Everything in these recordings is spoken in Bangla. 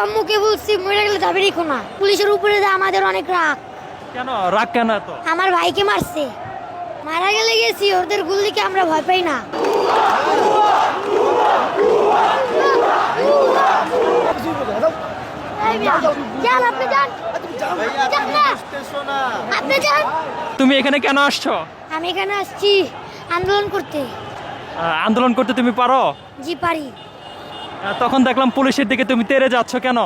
আম্মুকে বলছি মরে গেলে যাবে রেখো না। পুলিশের উপরে যে আমাদের অনেক রাগ। কেন রাগ কেন এত? আমার ভাইকে মারছে, মারা গেলে গেছি, ওদের গুলিকে আমরা ভয় পাই না। যান, আপনি যান। যান না। আপনি যান। তুমি এখানে কেন আসছো? আমি এখানে আসছি আন্দোলন করতে। আন্দোলন করতে তুমি পারো? জি পারি। তখন দেখলাম পুলিশের দিকে তুমি তেড়ে যাচ্ছ কেন?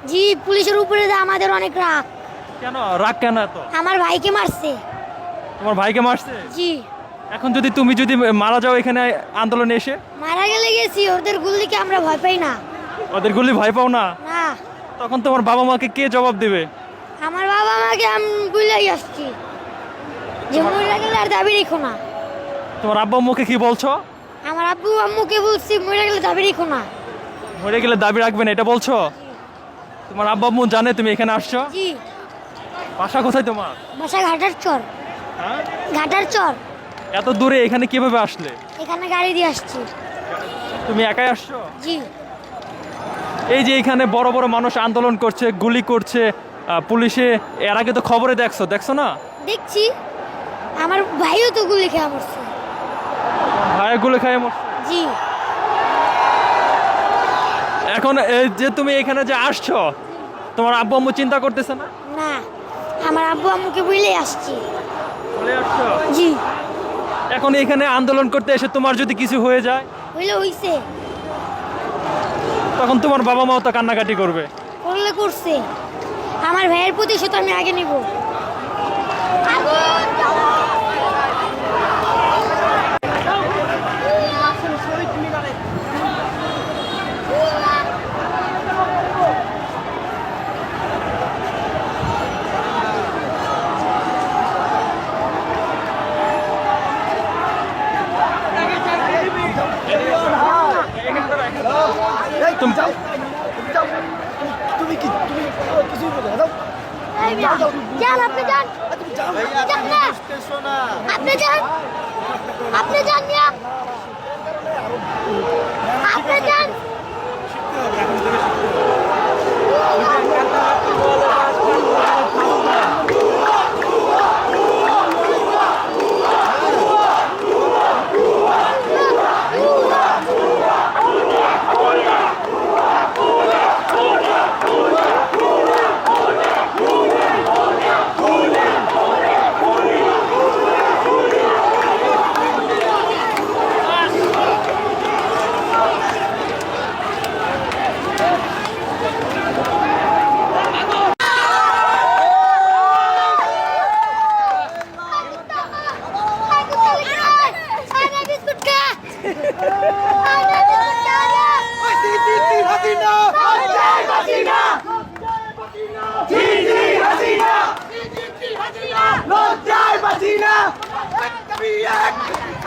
জি, পুলিশের উপরে যে আমাদের অনেক রাগ। কেন রাগ কেন এত? আমার ভাইকে মারছে। তোমার ভাইকে মারছে? জি। এখন তুমি যদি মারা যাও এখানে আন্দোলনে এসে? মারা গেলে গেছি, ওদের গুলিকে আমরা ভয় পাই না। ওদের গুলি ভয় পাও না? না। তখন তোমার বাবা মাকে কে জবাব দেবে? আমার বাবা মাকে আমি বুঝলাই আসছি যে মরে গেলে আর দাবি রেখো না। তোমার আব্বা আম্মুকে কি বলছো? আমার আব্বু আম্মুকে বলছি মরে গেলে দাবি রেখো না। মরে গেলে দাবি রাখবে না এটা বলছো? তোমার আব্বা আম্মু জানে তুমি এখানে আসছো? জি। বাসা কোথায় তোমার? বাসা ঘাটার চর। হ্যাঁ? ঘাটার চর। এত দূরে এখানে কিভাবে আসলে? এখানে গাড়ি দিয়ে আসছি। তুমি একাই আসছো? জি। এই যে এখানে বড় বড় মানুষ আন্দোলন করছে, গুলি করছে, পুলিশে এর আগে তো খবরে দেখছো না? দেখছি। আমার ভাইও তো গুলি খেয়ে মরছে। ভাইয়া গুলি খায় মরছে। জি। এখন এই যে তুমি এখানে যে আসছো, তোমার আব্বু আম্মু চিন্তা করতেছে না? না, আমার আব্বু আম্মুকে বুঝলেই আসছি। চলে আসছো? জি। এখন এখানে আন্দোলন করতে এসে তোমার যদি কিছু হয়ে যায় হইলে হইছে। তখন তোমার বাবা মাও তো কান্নাকাটি করবে। করলে করছে। আমার ভাইয়ের প্রতিশোধ আমি আগে নিব। তুমি যান, আপনি যান। যান না। আপনি যান। আপনি যান মিয়া। আপনি যান।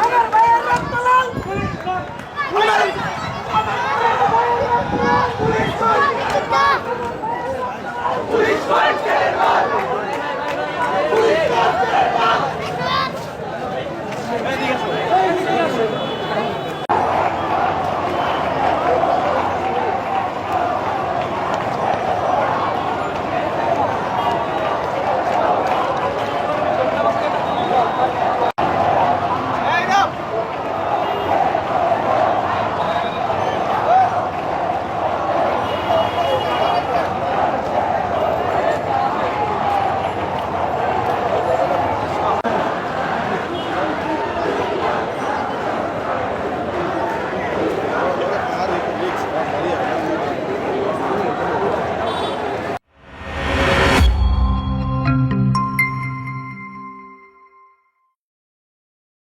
আমার ভাইয়ের রক্ত লাল। পুলিশ